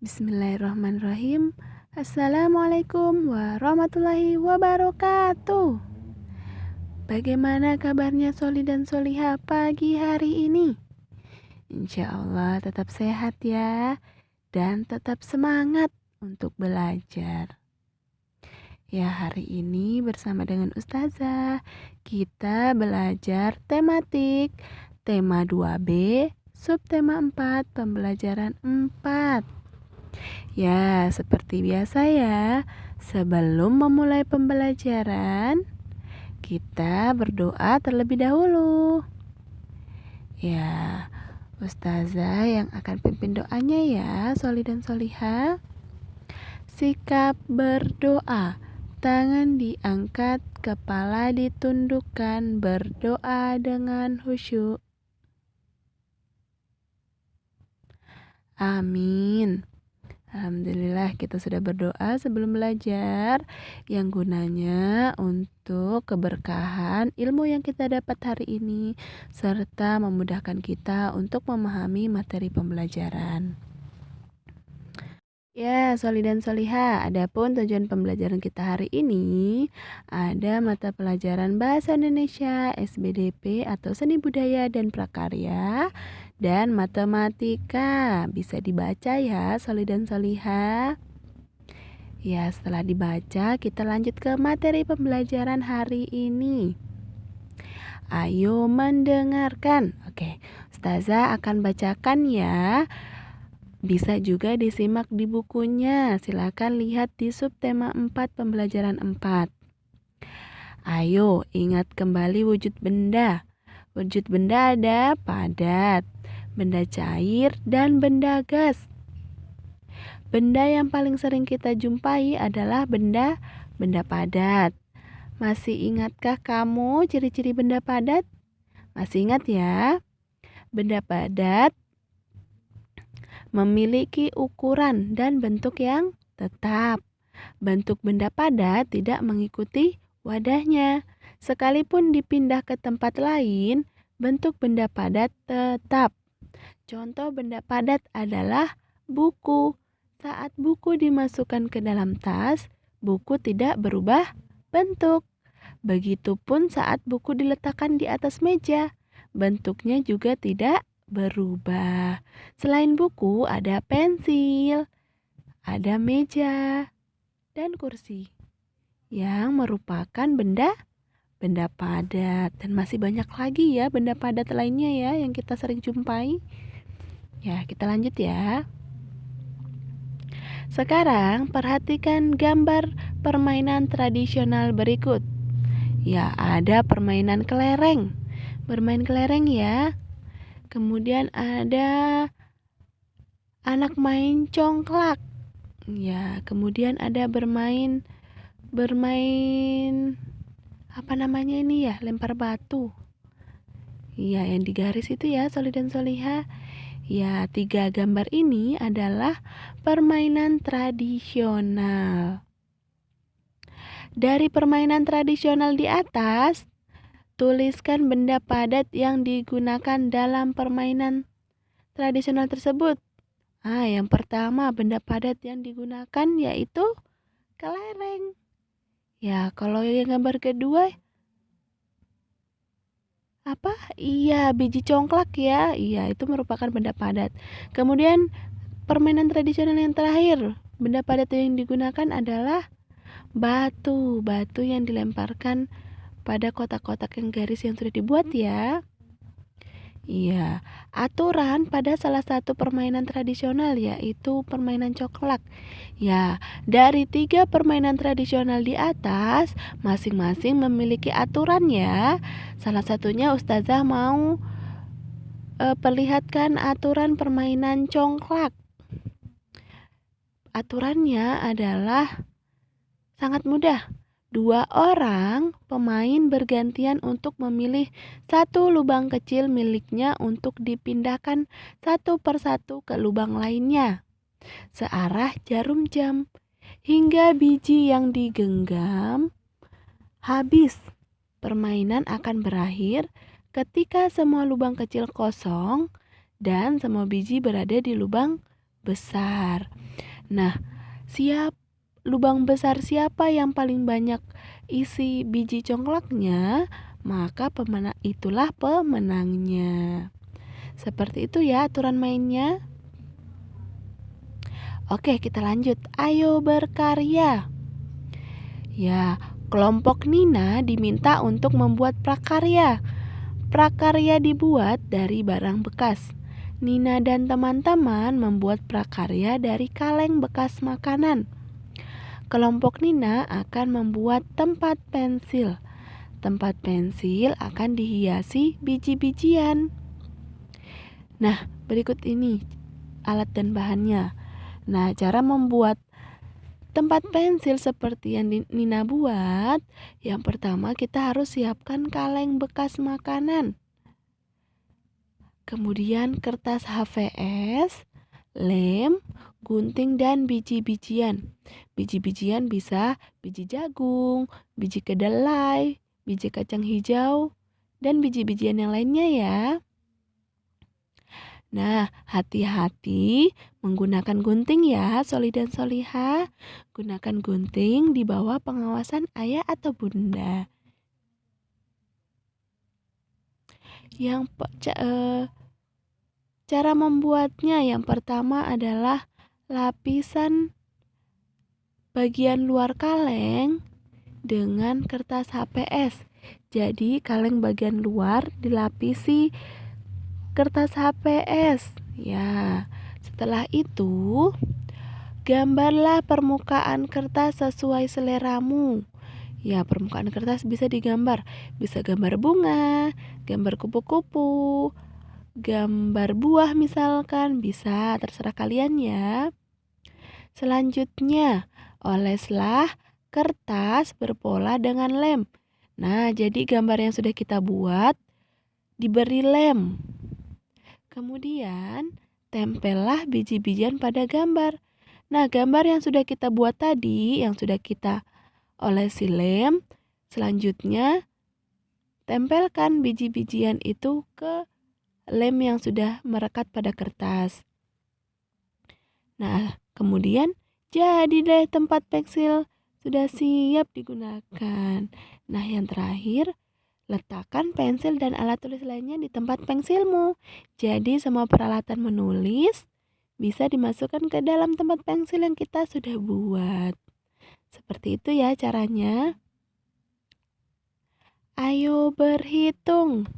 Bismillahirrahmanirrahim. Assalamualaikum warahmatullahi wabarakatuh. Bagaimana kabarnya Soli dan Soliha pagi hari ini? Insya Allah tetap sehat ya, dan tetap semangat untuk belajar. Ya, hari ini bersama dengan Ustazah, kita belajar tematik, tema 2B, subtema 4, pembelajaran 4. Ya, seperti biasa ya, sebelum memulai pembelajaran, kita berdoa terlebih dahulu. Ya, Ustazah yang akan pimpin doanya ya, Soli dan Soliha. Sikap berdoa, tangan diangkat, kepala ditundukkan, berdoa dengan khusyuk. Amin. Alhamdulillah kita sudah berdoa sebelum belajar yang gunanya untuk keberkahan ilmu yang kita dapat hari ini serta memudahkan kita untuk memahami materi pembelajaran. Ya, Soli dan Soliha, adapun tujuan pembelajaran kita hari ini ada mata pelajaran Bahasa Indonesia SBDP atau Seni Budaya dan Prakarya dan Matematika. Bisa dibaca ya, Soli dan Soliha. Ya, setelah dibaca, kita lanjut ke materi pembelajaran hari ini. Ayo mendengarkan. Oke, Ustazah akan bacakan ya. Bisa juga disimak di bukunya. Silakan lihat di subtema 4 pembelajaran 4. Ayo ingat kembali wujud benda. Wujud benda ada padat, benda cair, dan benda gas. Benda yang paling sering kita jumpai adalah benda padat. Masih ingatkah kamu ciri-ciri benda padat? Masih ingat ya? Benda padat memiliki ukuran dan bentuk yang tetap. Bentuk benda padat tidak mengikuti wadahnya. Sekalipun dipindah ke tempat lain, bentuk benda padat tetap. Contoh benda padat adalah buku. Saat buku dimasukkan ke dalam tas, buku tidak berubah bentuk. Begitupun saat buku diletakkan di atas meja, bentuknya juga tidak berubah. Selain buku, ada pensil, ada meja, dan kursi yang merupakan benda padat. Dan masih banyak lagi ya benda padat lainnya ya yang kita sering jumpai. Ya, kita lanjut ya. Sekarang perhatikan gambar permainan tradisional berikut. Ya, ada permainan kelereng. Bermain kelereng ya. Kemudian ada anak main congklak. Ya, kemudian ada bermain apa namanya ini ya? Lempar batu. Ya, yang di garis itu ya, Soli dan Soliha. Ya, 3 gambar ini adalah permainan tradisional. Dari permainan tradisional di atas, tuliskan benda padat yang digunakan dalam permainan tradisional tersebut. Yang pertama benda padat yang digunakan yaitu kelereng. Ya, kalau yang gambar kedua apa? Iya, biji congklak ya. Iya, itu merupakan benda padat. Kemudian permainan tradisional yang terakhir, benda padat yang digunakan adalah batu. Batu yang dilemparkan pada kotak-kotak yang garis yang sudah dibuat ya. Iya, aturan pada salah satu permainan tradisional yaitu permainan congklak. Ya, dari 3 permainan tradisional di atas, masing-masing memiliki aturan ya. Salah satunya Ustazah mau perlihatkan aturan permainan congklak. Aturannya adalah sangat mudah. 2 orang pemain bergantian untuk memilih satu lubang kecil miliknya untuk dipindahkan satu persatu ke lubang lainnya, searah jarum jam, hingga biji yang digenggam habis. Permainan akan berakhir ketika semua lubang kecil kosong dan semua biji berada di lubang besar. Nah, lubang besar siapa yang paling banyak isi biji congklaknya, maka itulah pemenangnya. Seperti itu ya aturan mainnya. Oke, kita lanjut. Ayo berkarya. Ya, kelompok Nina diminta untuk membuat prakarya. Prakarya dibuat dari barang bekas. Nina dan teman-teman membuat prakarya dari kaleng bekas makanan. Kelompok Nina akan membuat tempat pensil. Tempat pensil akan dihiasi biji-bijian. Nah, berikut ini alat dan bahannya. Nah, cara membuat tempat pensil seperti yang Nina buat, yang pertama kita harus siapkan kaleng bekas makanan. Kemudian kertas HVS, lem, gunting, dan biji-bijian. Biji-bijian bisa biji jagung, biji kedelai, biji kacang hijau, dan biji-bijian yang lainnya ya. Nah, hati-hati menggunakan gunting ya, Soli dan Soliha. Gunakan gunting di bawah pengawasan ayah atau bunda. Cara membuatnya yang pertama adalah lapisan bagian luar kaleng dengan kertas HPS. Jadi kaleng bagian luar dilapisi kertas HPS. Ya, setelah itu gambarlah permukaan kertas sesuai seleramu. Ya, permukaan kertas bisa digambar. Bisa gambar bunga, gambar kupu-kupu, gambar buah misalkan. Bisa, terserah kalian ya. Selanjutnya, oleslah kertas berpola dengan lem. Nah, jadi gambar yang sudah kita buat diberi lem. Kemudian, tempellah biji-bijian pada gambar. Nah, gambar yang sudah kita buat tadi, yang sudah kita olesi lem, selanjutnya tempelkan biji-bijian itu ke lem yang sudah merekat pada kertas. Nah, kemudian jadi deh tempat pensil sudah siap digunakan. Nah, yang terakhir, letakkan pensil dan alat tulis lainnya di tempat pensilmu. Jadi semua peralatan menulis bisa dimasukkan ke dalam tempat pensil yang kita sudah buat. Seperti itu ya caranya. Ayo berhitung.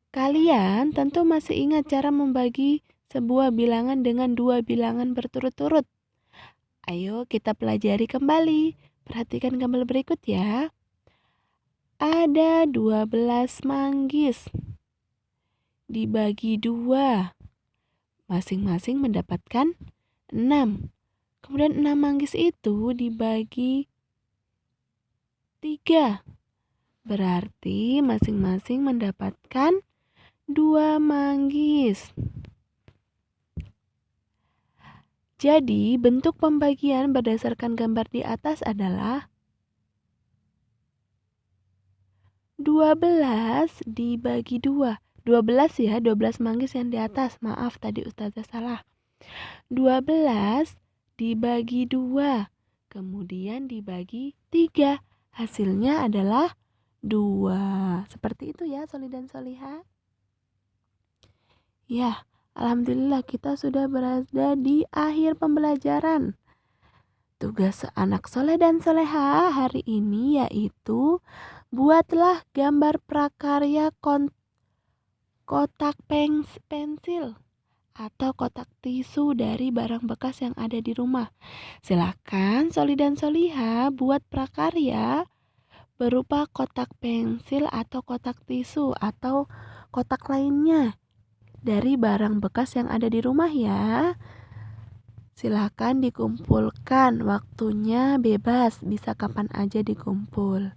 Kalian tentu masih ingat cara membagi sebuah bilangan dengan dua bilangan berturut-turut. Ayo kita pelajari kembali. Perhatikan gambar berikut ya. Ada 12 manggis. Dibagi 2. Masing-masing mendapatkan 6. Kemudian 6 manggis itu dibagi 3. Berarti masing-masing mendapatkan 2 manggis. Jadi bentuk pembagian berdasarkan gambar di atas adalah 12 dibagi 2. 12 ya, 12 manggis yang di atas. Maaf tadi Ustazah salah. 12 dibagi 2. Kemudian dibagi 3. Hasilnya adalah 2. Seperti itu ya, Soli dan Soliha. Ya, alhamdulillah kita sudah berada di akhir pembelajaran. Tugas anak soleh dan soleha hari ini yaitu buatlah gambar prakarya kotak pensil atau kotak tisu dari barang bekas yang ada di rumah. Silakan Soli dan Soliha buat prakarya berupa kotak pensil atau kotak tisu atau kotak lainnya dari barang bekas yang ada di rumah ya. Silakan dikumpulkan, waktunya bebas, bisa kapan aja dikumpul.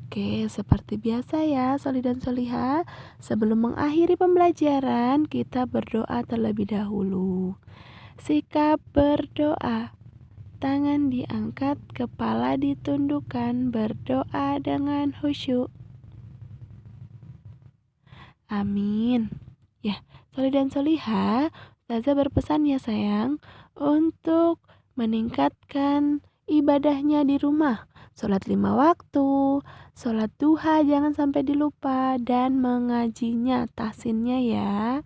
Oke, seperti biasa ya, Soli dan Soliha. Sebelum mengakhiri pembelajaran, kita berdoa terlebih dahulu. Sikap berdoa. Tangan diangkat, kepala ditundukkan, berdoa dengan khusyuk. Amin. Ya, Soleh dan solihah, Ustazah berpesan ya sayang, untuk meningkatkan ibadahnya di rumah. Sholat 5 waktu, sholat duha jangan sampai dilupa, dan mengajinya, tahsinnya ya.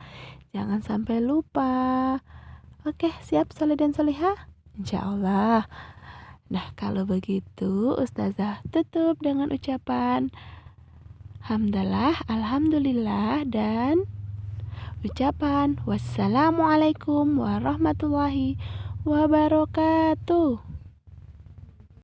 Jangan sampai lupa. Oke, siap soleh dan solihah? Insya Allah. Nah, kalau begitu Ustazah tutup dengan ucapan hamdalah, alhamdulillah, dan ucapan wassalamualaikum warahmatullahi wabarakatuh.